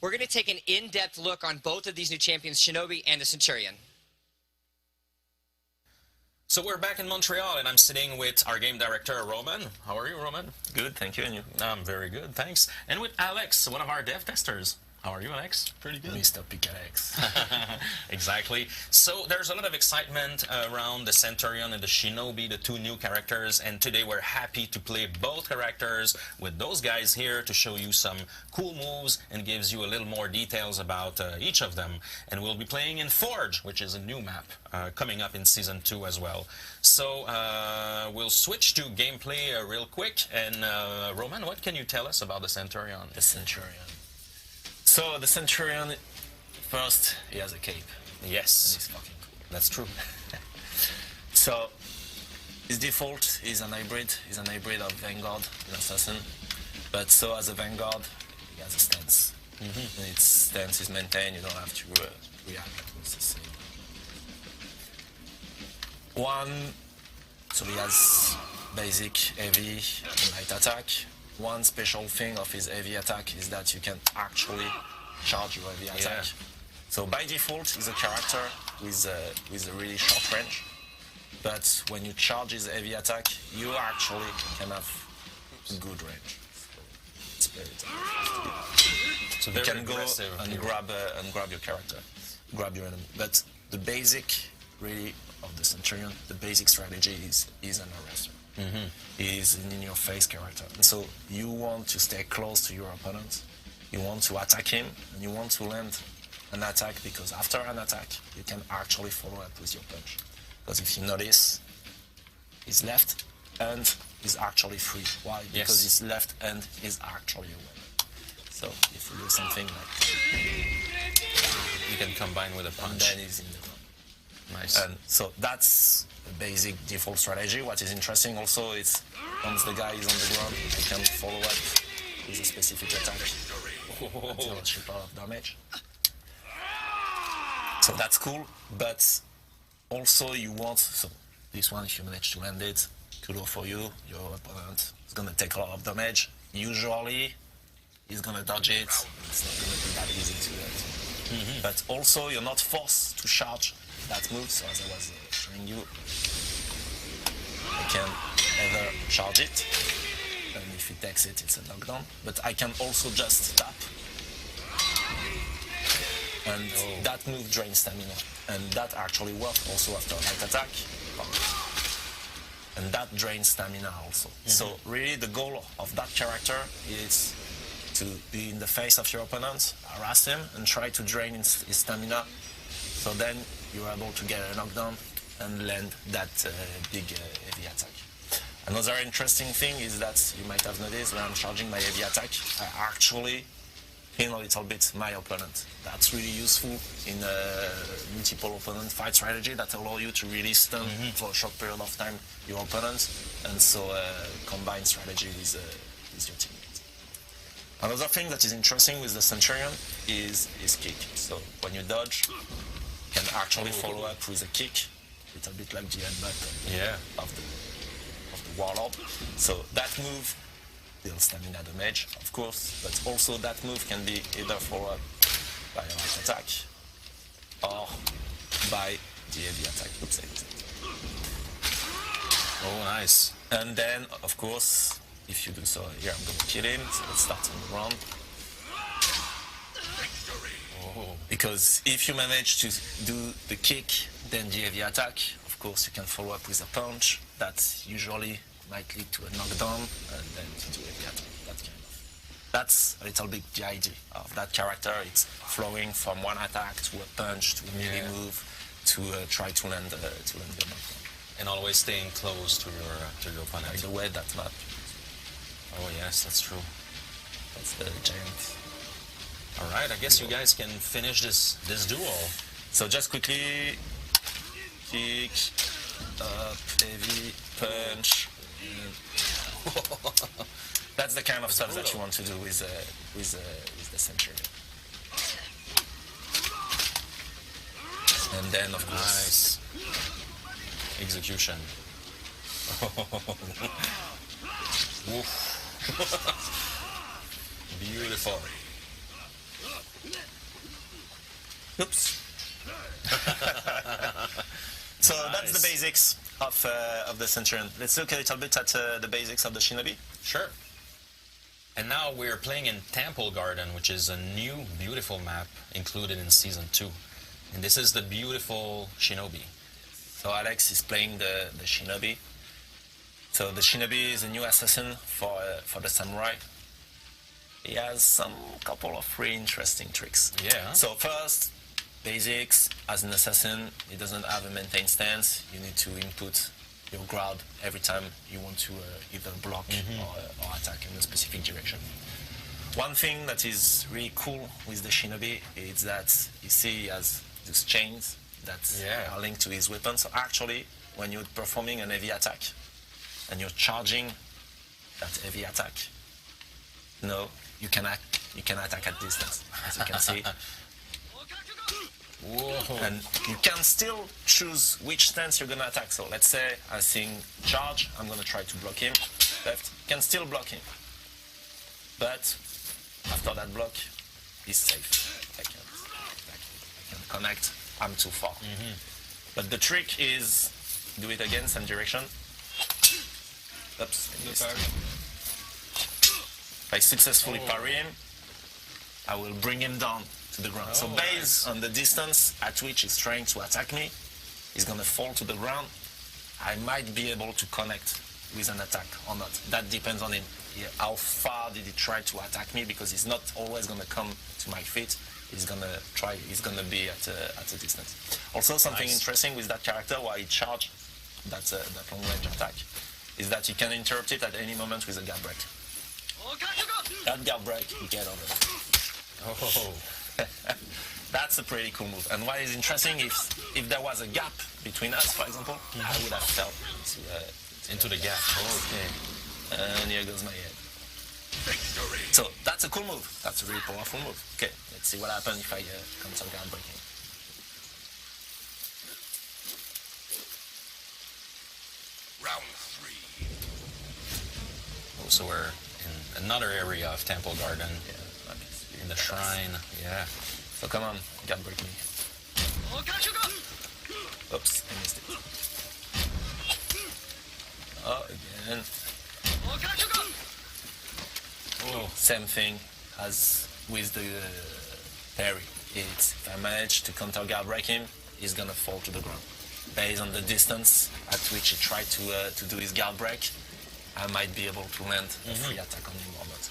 we're going to take an in-depth look on both of these new champions, Shinobi and the Centurion. So we're back in Montreal, and I'm sitting with our game director, Roman. How are you, Roman? Good, thank you. And you? I'm very good, thanks. And with Alex, one of our dev testers. How are you, Alex? Pretty good. Mr. Picalex. Exactly. So there's a lot of excitement around the Centurion and the Shinobi, the two new characters, and today we're happy to play both characters with those guys here to show you some cool moves and gives you a little more details about each of them. And we'll be playing in Forge, which is a new map coming up in Season 2 as well. So we'll switch to gameplay real quick. And Roman, what can you tell us about the Centurion? The Centurion. So the Centurion, first, he has a cape. Yes. And he's fucking cool. That's true. So his default is an hybrid. He's an hybrid of Vanguard and Assassin. But so as a Vanguard, he has a stance. And its stance is maintained. You don't have to react. It's the same. So he has basic, heavy, and light attack. One special thing of his heavy attack is that you can actually charge your heavy attack. Yeah. So by default, he's a character with a really short range. But when you charge his heavy attack, you actually can have a good range. So it's very tough. So You very can go aggressive. and grab your character, grab your enemy. But the basic, really, of the Centurion, the basic strategy is an arrestor. Is an in-your-face character. And so you want to stay close to your opponent, you want to attack him, and you want to land an attack, because after an attack, you can actually follow up with your punch. Because if you notice, his left hand is actually free. Why? Because his left hand is actually a weapon. So if you do something like You can combine with a and punch. then he's in the ground. Nice. And so that's the basic default strategy. What is interesting also is once the guy is on the ground, he can follow up with a specific attack until a chip out of damage. So that's cool, but also you want, so this one, if you manage to land it, kudo for you, your opponent is gonna take a lot of damage. Usually, he's gonna dodge it, it's not gonna be that easy to hit. But also, you're not forced to charge that move, so as I was showing you, I can either charge it, and if he takes it, it's a knockdown, but I can also just tap, and that move drains stamina, and that actually works also after light attack, and that drains stamina also. So really the goal of that character is to be in the face of your opponent, harass him, and try to drain his stamina, so then you're able to get a knockdown and land that big heavy attack. Another interesting thing is that you might have noticed when I'm charging my heavy attack, I actually pin a little bit my opponent. That's really useful in a multiple opponent fight strategy that allow you to really stun for a short period of time your opponent, and so combine strategy with your teammates. Another thing that is interesting with the Centurion is his kick. So when you dodge, you can actually follow up with a kick, a little bit like the headbutt of the warlord. So that move deals stamina damage, of course, but also that move can be either followed up by a light attack or by the heavy attack. Oops, Oh, nice. and then, of course, if you do so, here I'm going to kill him, so let's start on the round. Because if you manage to do the kick, then the heavy attack, of course you can follow up with a punch that usually might lead to a knockdown, and then to do heavy attack, that kind of. That's a little bit the idea of that character. It's flowing from one attack to a punch, to a melee move, to try to land the knockdown. And always staying close to your opponent. By the way, that map, Oh yes, that's true. that's the giant. All right, I guess you guys can finish this duel. So just quickly, kick, up, heavy, punch. That's the kind of stuff that you want to do with the Centurion. And then, of course, Nice. Execution. Beautiful. Oops. So that's the basics of the Centurion. Let's look a little bit at the basics of the Shinobi. Sure. And now we're playing in Temple Garden, which is a new, beautiful map included in Season 2. And this is the beautiful Shinobi. So Alex is playing the Shinobi. So the Shinobi is a new assassin for the samurai. He has some couple of really interesting tricks. Yeah. So first, basics, as an assassin, he doesn't have a maintained stance. You need to input your guard every time you want to either block or attack in a specific direction. One thing that is really cool with the Shinobi is that you see he has these chains that are linked to his weapon. So actually, when you're performing an heavy attack and you're charging that heavy attack, you can attack at distance, as you can see. Whoa. And you can still choose which stance you're going to attack. So let's say I sing charge, I'm going to try to block him. Left, you can still block him. But after that block, he's safe. I can connect, I'm too far. But the trick is, do it again, same direction. Oops, I missed. If I successfully parry him, I will bring him down to the ground. So based on the distance at which he's trying to attack me, he's going to fall to the ground. I might be able to connect with an attack or not. That depends on him. How far did he try to attack me? Because he's not always going to come to my feet. He's going to be at a distance. Also, something interesting with that character, why he charged that long range attack, is that he can interrupt it at any moment with a guard break. That guard break, get over it. Oh. That's a pretty cool move. And what is interesting, if there was a gap between us, for example, I would have fell Into the gap. Okay. And here goes my head. So that's a cool move. That's a really powerful move. Okay, let's see what happens if I cancel guard breaking. Round 3. Oh, so we're in another area of Temple Garden. Yeah, In the shrine. Yeah. So come on, guard break me. Oops, I missed it. Oh, again. Oh. Same thing as with the parry. If I manage to counter guard break him, he's gonna fall to the ground. Based on the distance at which he tried to do his guard break, I might be able to land a free attack on him or not.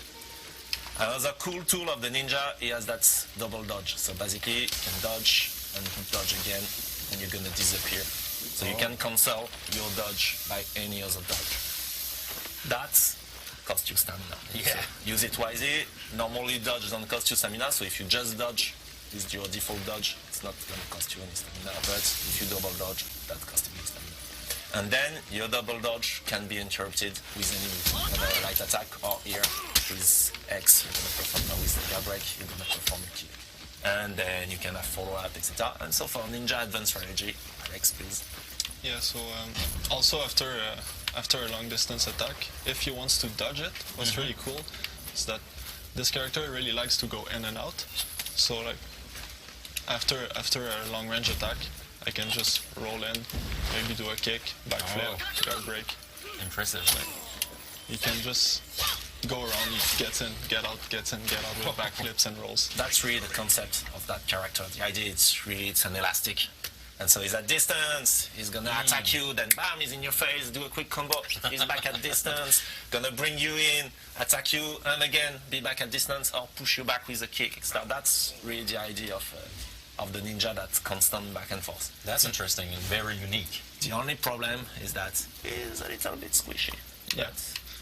Another cool tool of the ninja, he has that double dodge. So basically, you can dodge and dodge again, and you're gonna disappear. So you can cancel your dodge by any other dodge. That costs you stamina. Yeah. So use it wisely. Normally dodge don't cost you stamina, so if you just dodge with your default dodge, it's not gonna cost you any stamina. But if you double dodge, that costs you stamina. And then your double dodge can be interrupted with any move, whether a light attack or here with X, you're gonna perform now with the guard break, you're gonna perform a kill. And then you can have follow-up, etc. And so for Ninja Advanced Strategy, Alex, please. Yeah, so also after a long distance attack, if he wants to dodge it, what's really cool is that this character really likes to go in and out. So like after a long range attack, I can just roll in, maybe do a kick, backflip, guard break. Impressive. You can just go around, he gets in, get out, gets in, get out with backflips and rolls. That's really the concept of that character. The idea is really it's an elastic. And so he's at distance, he's gonna attack you, then bam, he's in your face, do a quick combo, he's back at distance, gonna bring you in, attack you, and again, be back at distance, or push you back with a kick. So that's really the idea of the ninja, that's constant back and forth. That's interesting and very unique. The only problem is that he's a little bit squishy. Yeah.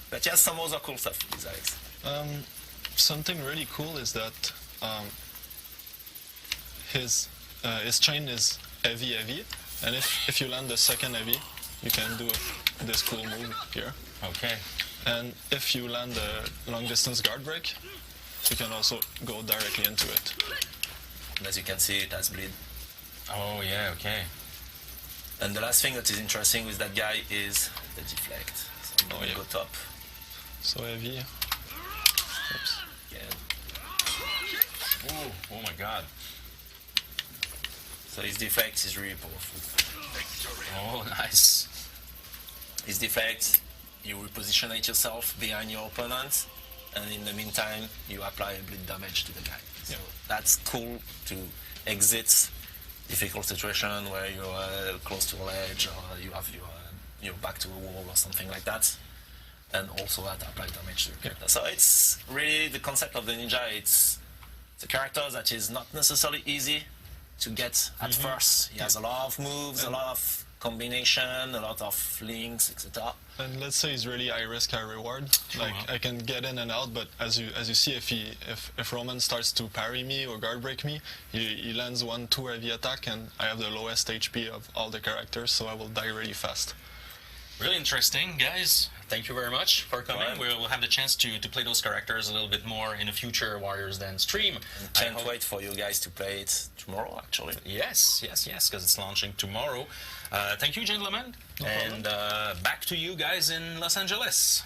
But he has some other cool stuff, with Alex. Something really cool is that his chain is heavy, and if you land the second heavy, you can do this cool move here. Okay. And if you land a long distance guard break, you can also go directly into it. And as you can see, it has bleed. Oh, yeah, okay. And the last thing that is interesting with that guy is the deflect. So I'm gonna go top. So heavy. Oops. Again. Ooh, oh my god. So his defect is really powerful. Oh, nice. His defect, you repositionate yourself behind your opponent, and in the meantime, you apply a bleed damage to the guy. So that's cool to exit difficult situation where you're close to a ledge or you have your back to a wall or something like that, and also apply damage to the character. So it's really the concept of the ninja. It's a character that is not necessarily easy to get at first. He has a lot of moves, a lot of combination, a lot of links, etc. And let's say it's really high risk, high reward. Like I can get in and out, but as you see, if Roman starts to parry me or guard break me, he lands 1-2 heavy attack, and I have the lowest HP of all the characters, so I will die really fast. Really interesting, guys. Thank you very much for coming. Right. We'll have the chance to play those characters a little bit more in a future Warriors Den stream. Can't wait for you guys to play it tomorrow, actually. Yes, because it's launching tomorrow. Thank you, gentlemen. And back to you guys in Los Angeles.